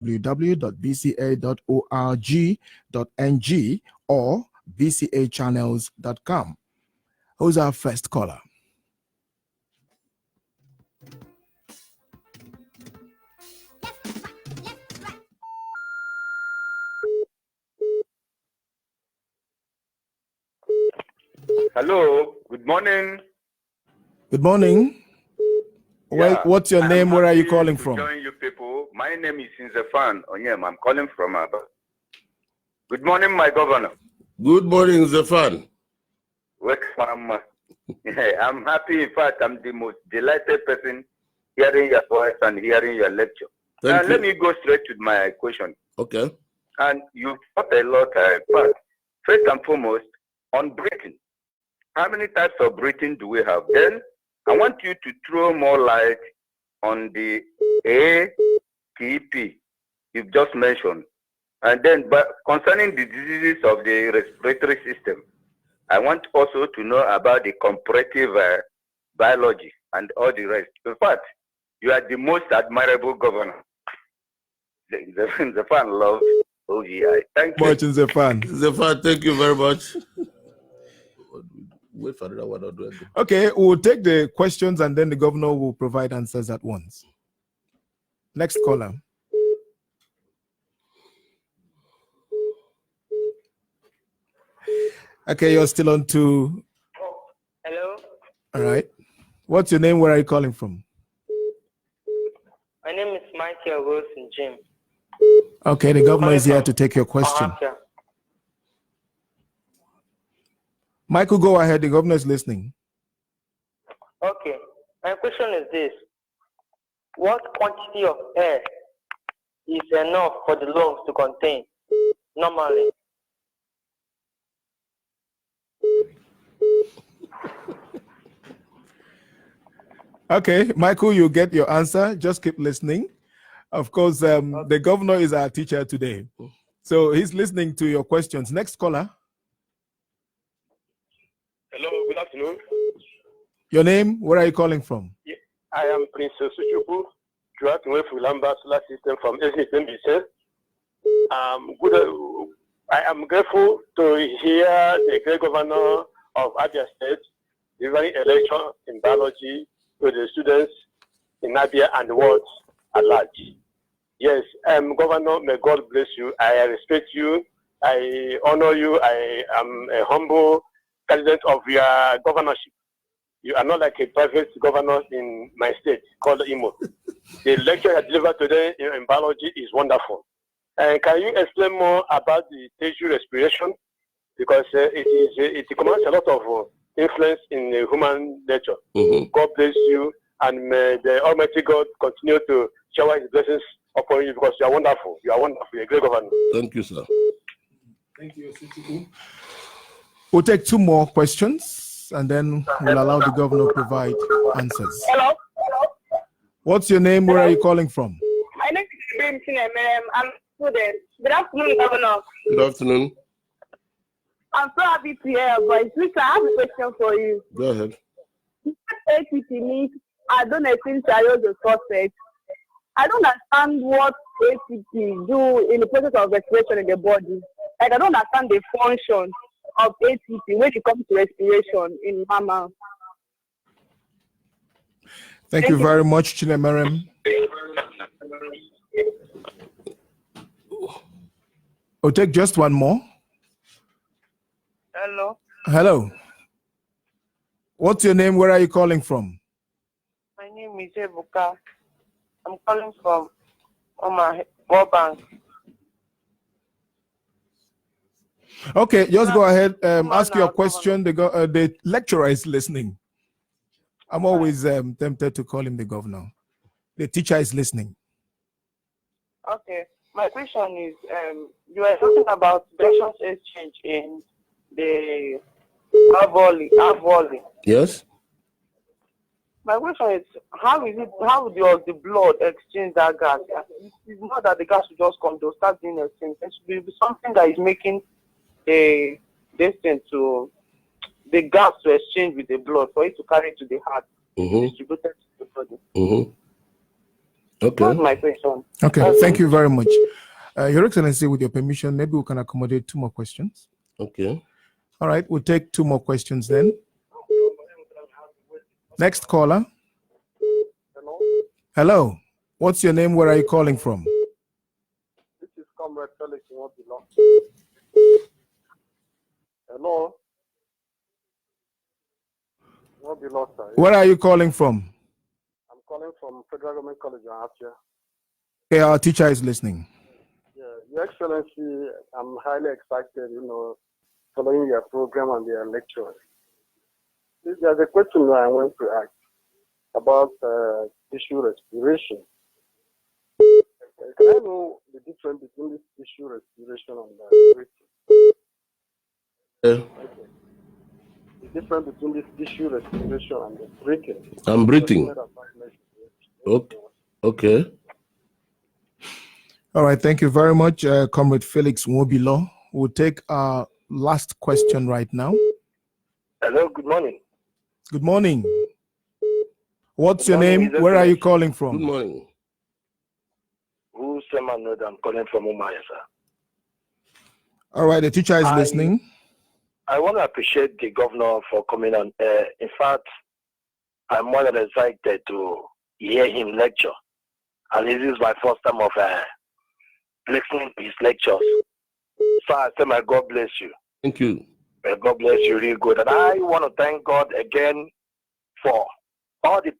www.bca.org.ng or bcachannels.com. Who's our first caller? Hello, good morning. Good morning. Yeah, what's your name? Where are you calling to from? join you people. My name is Zefan Onyem. I'm calling from Aba. Good morning, my governor. Good morning, Zefan. Welcome. I'm happy. In fact, I'm the most delighted person hearing your voice and hearing your lecture. Thank you. Let me go straight to my question. Okay. And you've talked a lot, but first and foremost, on breathing. How many types of breathing do we have? Then I want you to throw more light on the ATP you've just mentioned. And then, but concerning the diseases of the respiratory system, I want also to know about the comparative biology and all the rest. In fact, you are the most admirable governor. The fan loves OGI. Thank you. Much in Zefan. Zefan, thank you very much. Wait for that one. Okay, we'll take the questions and then the governor will provide answers at once. Next caller. Okay, you're still on to. Hello. All right. What's your name? Where are you calling from? My name is Michael Wilson Jim. Okay, the governor is here to take your question. Michael, go ahead. The governor is listening. Okay. My question is this. What quantity of air is enough for the lungs to contain normally? Okay, Michael, you get your answer. Just keep listening. Of course, the governor is our teacher today. So he's listening to your questions. Next caller. Hello, good afternoon. Your name? Where are you calling from? Yeah, I am Prince Suchuku, throughout the way for Lambert Solar System from SNBC. I am grateful to hear the great governor of Abia State delivering a lecture in biology to the students in Abia and the world at large. Yes, Governor, may God bless you. I respect you. I honor you. I am a humble candidate of your governorship. You are not like a private governor in my state called Imo. The lecture I delivered today in biology is wonderful. Can you explain more about the tissue respiration? Because it commands a lot of influence in the human nature. Mm-hmm. God bless you, and may the Almighty God continue to shower His blessings upon you, because you are wonderful. You are wonderful. You're a great governor. Thank you, sir. Thank you, Suchuku. We'll take two more questions and then we'll allow the governor to provide answers. Hello. What's your name? Where are you calling from? My name is Ibrahim. I'm a student. Good afternoon, Governor. Good afternoon. I'm so happy to hear your voice. Listen, I have a question for you. Go ahead. ATP means adenosine triphosphate. I don't understand what ATP do in the process of respiration in the body. Like, I don't understand the function of ATP when it comes to respiration in mama. Thank you very much, Chinemerem. We'll take just one more. Hello. Hello. What's your name? Where are you calling from? My name is Ebuka. I'm calling from Oma World Bank. Okay, just go ahead. Ask your question. The lecturer is listening. I'm always tempted to call him the governor. The teacher is listening. Okay. My question is, you are talking about directions exchange in the alveoli. Yes. My question is, how does the blood exchange that gas? It's not that the gas will just come, they'll start being exchanged. It should be something that is making the gas to exchange with the blood for it to carry to the heart, distributed to the body. Mm-hmm. Okay. That's my question. Okay, thank you very much. Your Excellency, with your permission, maybe we can accommodate 2 more questions. Okay. All right, we'll take 2 more questions then. Next caller. Hello, Hello. What's your name? Where are you calling from? this is Comrade Felix Nwobilo. Hello. Nwobilo, sir. Where are you calling from? I'm calling from Federal Government College in Afia. Okay, our teacher is listening. Yeah, Your Excellency, I'm highly excited, following your program and your lecture. There's a question that I want to ask about tissue respiration. Can I know the difference between this tissue respiration and breathing? The difference between this tissue respiration and the breathing. I'm breathing. Okay. All right, thank you very much, Comrade Felix Nwobilo. We'll take our last question right now. Hello, good morning. Good morning. What's Good your morning, name? His Where are you Excellency. calling Good from? morning. Who's Seman? I'm calling from Umaya, sir. All right, the teacher is listening. I want to appreciate the governor for coming on. In fact, I'm more than excited to hear him lecture. And this is my first time of listening to his lectures. So I say, my God bless you. Thank you. May God bless you real good. And I want to thank God again for all the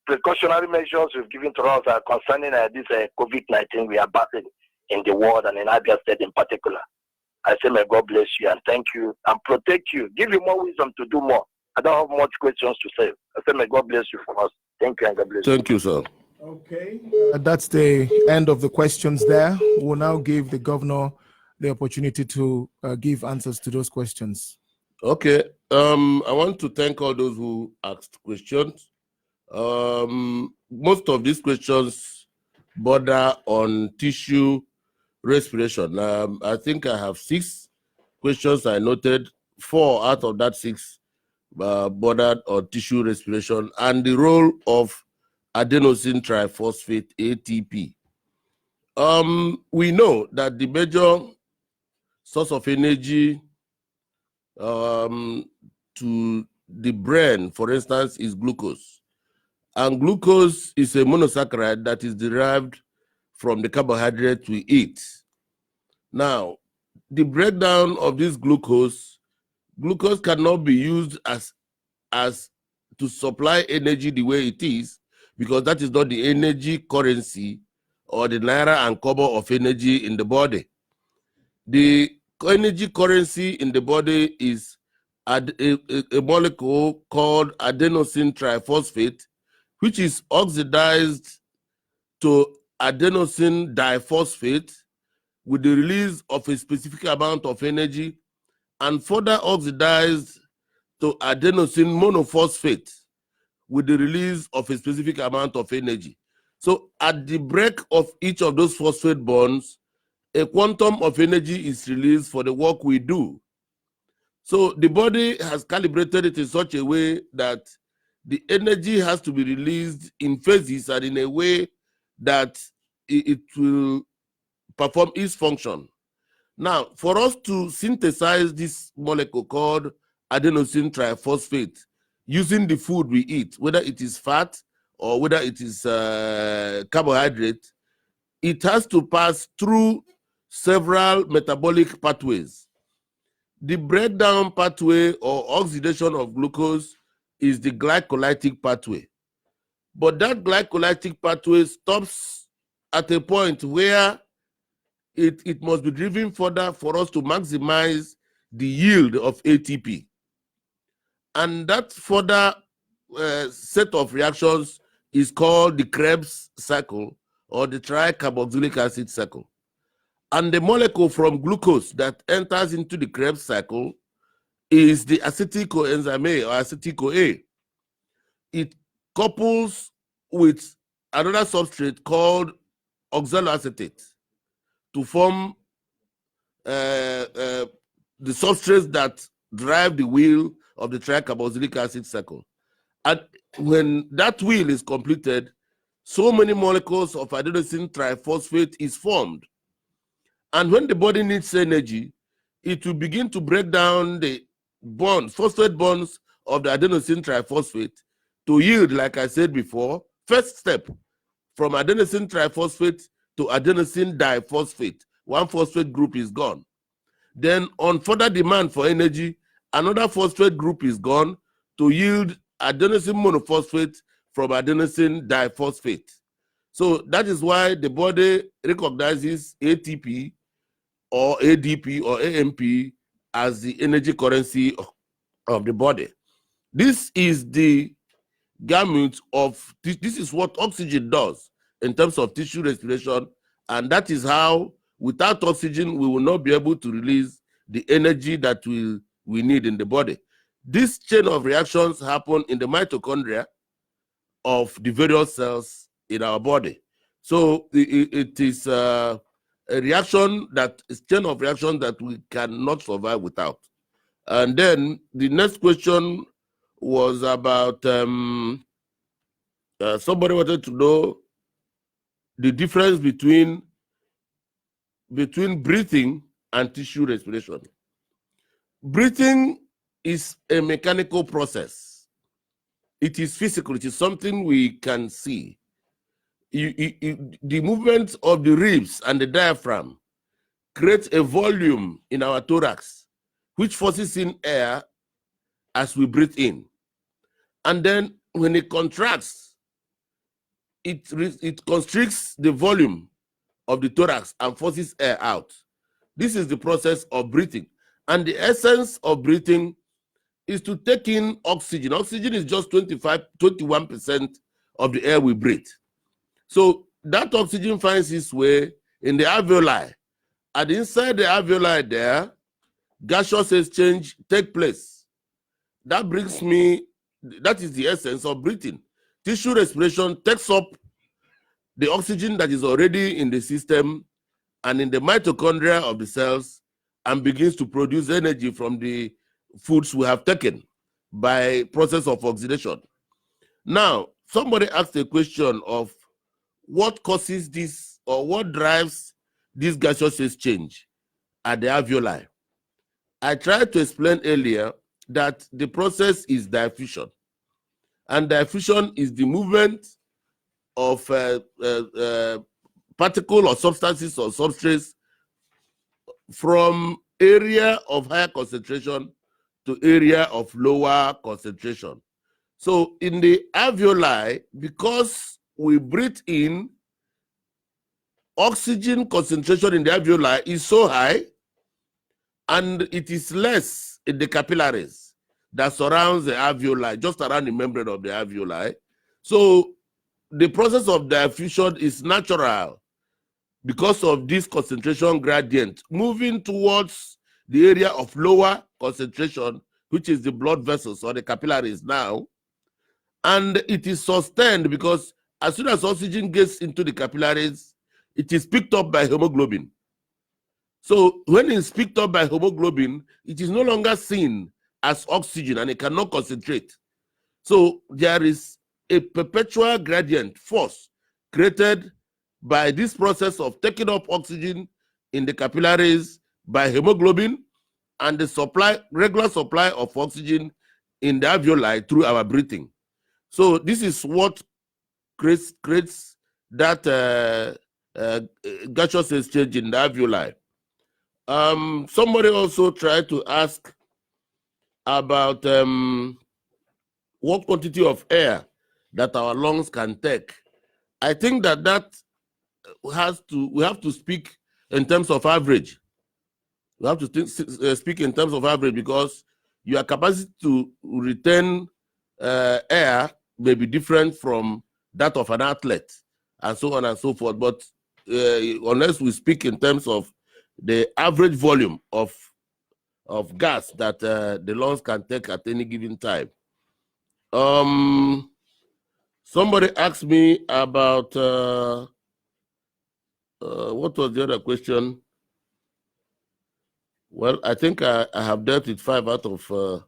precautionary measures you've given to us concerning this COVID-19 we are battling in the world and in Abia State in particular. I say, may God bless you and thank you and protect you. Give you more wisdom to do more. I don't have much questions to say. I say, may God bless you for us. Thank you and God bless you. Thank you, sir. Okay, that's the end of the questions there. We'll now give the governor the opportunity to give answers to those questions. Okay. I want to thank all those who asked questions. Most of these questions border on tissue respiration. I think I have 6 questions I noted. 4 out of that 6 bordered on tissue respiration and the role of adenosine triphosphate ATP. We know that the major source of energy to the brain, for instance, is glucose. And glucose is a monosaccharide that is derived from the carbohydrate we eat. Now, the breakdown of this glucose cannot be used as to supply energy the way it is, because that is not the energy currency or the naira and kobo of energy in the body. The energy currency in the body is a molecule called adenosine triphosphate, which is oxidized to adenosine diphosphate with the release of a specific amount of energy, and further oxidized to adenosine monophosphate with the release of a specific amount of energy. So at the break of each of those phosphate bonds, a quantum of energy is released for the work we do. So the body has calibrated it in such a way that the energy has to be released in phases and in a way that it will perform its function. Now, for us to synthesize this molecule called adenosine triphosphate using the food we eat, whether it is fat or whether it is carbohydrate, it has to pass through several metabolic pathways. The breakdown pathway or oxidation of glucose is the glycolytic pathway. But that glycolytic pathway stops at a point where it must be driven further for us to maximize the yield of ATP. And that further set of reactions is called the Krebs cycle or the tricarboxylic acid cycle. And the molecule from glucose that enters into the Krebs cycle is the acetyl coenzyme A or acetyl CoA. It couples with another substrate called oxaloacetate to form the substrates that drive the wheel of the tricarboxylic acid cycle. And when that wheel is completed, so many molecules of adenosine triphosphate is formed. And when the body needs energy, it will begin to break down the bonds, phosphate bonds of the adenosine triphosphate to yield, like I said before, first step from adenosine triphosphate to adenosine diphosphate. One phosphate group is gone. Then on further demand for energy, another phosphate group is gone to yield adenosine monophosphate from adenosine diphosphate. So that is why the body recognizes ATP or ADP or AMP as the energy currency of the body. This is the gamut of, this is what oxygen does in terms of tissue respiration, and that is how, without oxygen, we will not be able to release the energy that we need in the body. This chain of reactions happen in the mitochondria of the various cells in our body. So it is a reaction that is chain of reaction that we cannot survive without. And then the next question was about somebody wanted to know the difference between breathing and tissue respiration. Breathing is a mechanical process. It is physical. It is something we can see. The movement of the ribs and the diaphragm creates a volume in our thorax, which forces in air as we breathe in. And then when it contracts, it constricts the volume of the thorax and forces air out. This is the process of breathing. And the essence of breathing is to take in oxygen. Oxygen is just 21% of the air we breathe. So that oxygen finds its way in the alveoli. And inside the alveoli there, gaseous exchange takes place. That brings me, that is the essence of breathing. Tissue respiration takes up the oxygen that is already in the system and in the mitochondria of the cells and begins to produce energy from the foods we have taken by process of oxidation. Now, somebody asked a question of what causes this or what drives this gaseous exchange at the alveoli. I tried to explain earlier that the process is diffusion. And diffusion is the movement of particle or substances or substrates from area of higher concentration to area of lower concentration. So in the alveoli, because we breathe in, oxygen concentration in the alveoli is so high, and it is less in the capillaries that surrounds the alveoli, just around the membrane of the alveoli. So the process of diffusion is natural because of this concentration gradient moving towards the area of lower concentration, which is the blood vessels or the capillaries now. And it is sustained because as soon as oxygen gets into the capillaries, it is picked up by hemoglobin. So when it's picked up by hemoglobin, it is no longer seen as oxygen and it cannot concentrate. So there is a perpetual gradient force created by this process of taking up oxygen in the capillaries by hemoglobin and the regular supply of oxygen in the alveoli through our breathing. So this is what creates that gaseous exchange in the alveoli. Somebody also tried to ask about what quantity of air that our lungs can take. I think that we have to speak in terms of average. We have to speak in terms of average because your capacity to retain air may be different from that of an athlete and so on and so forth. But unless we speak in terms of the average volume of gas that the lungs can take at any given time. Somebody asked me about what was the other question? Well, I think I have dealt with 5 out of.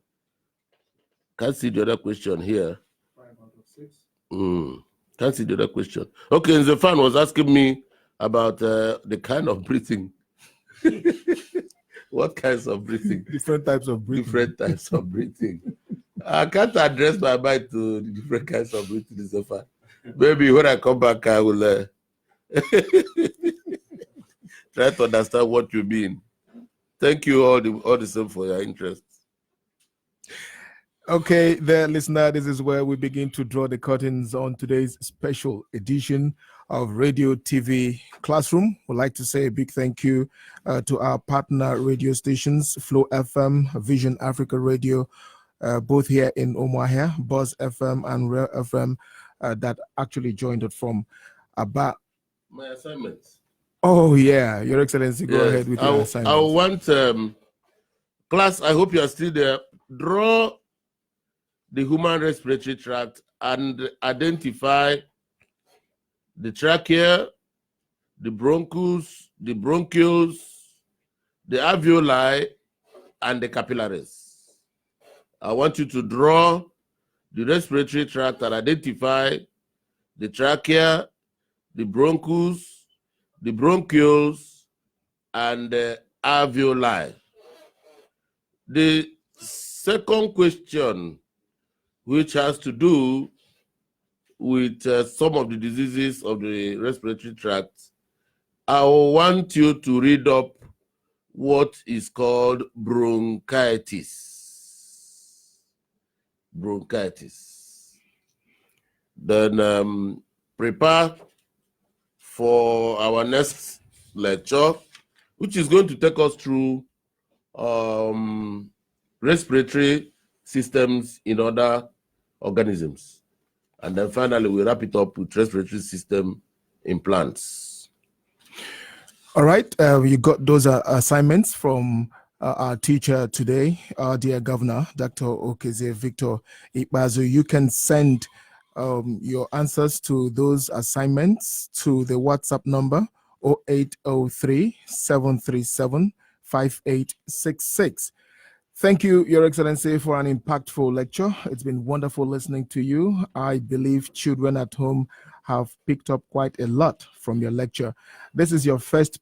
Can't see the other question here. 5 out of 6. Can't see the other question. Okay, Zefan was asking me about the kind of breathing. What kinds of breathing? Different types of breathing. Different types of breathing. I can't address my mind to the different kinds of breathing, Zefan. Maybe when I come back, I will try to understand what you mean. Thank you all the same for your interest. Okay, there, listener, this is where we begin to draw the curtains on today's special edition of Radio TV Classroom. We'd like to say a big thank you to our partner radio stations, Flow FM, Vision Africa Radio, both here in Umuahia, Buzz FM and Real FM, that actually joined us from Aba. My assignments. Oh, yeah, Your Excellency, go ahead with your assignment. I want, class, I hope you are still there. Draw the human respiratory tract and identify the trachea, the bronchus, the bronchioles, the alveoli, and the capillaries. I want you to draw the respiratory tract and identify the trachea, the bronchus, the bronchioles, and the alveoli. The second question, which has to do with some of the diseases of the respiratory tract, I want you to read up what is called bronchitis. Bronchitis. Then prepare for our next lecture, which is going to take us through respiratory systems in other organisms. And then finally, we wrap it up with respiratory system in plants. All right, you got those assignments from our teacher today, our dear Governor, Dr. Okezie Victor Ikpeazu. You can send your answers to those assignments to the WhatsApp number 0803-737-5866. Thank you, Your Excellency, for an impactful lecture. It's been wonderful listening to you. I believe children at home have picked up quite a lot from your lecture. This is your first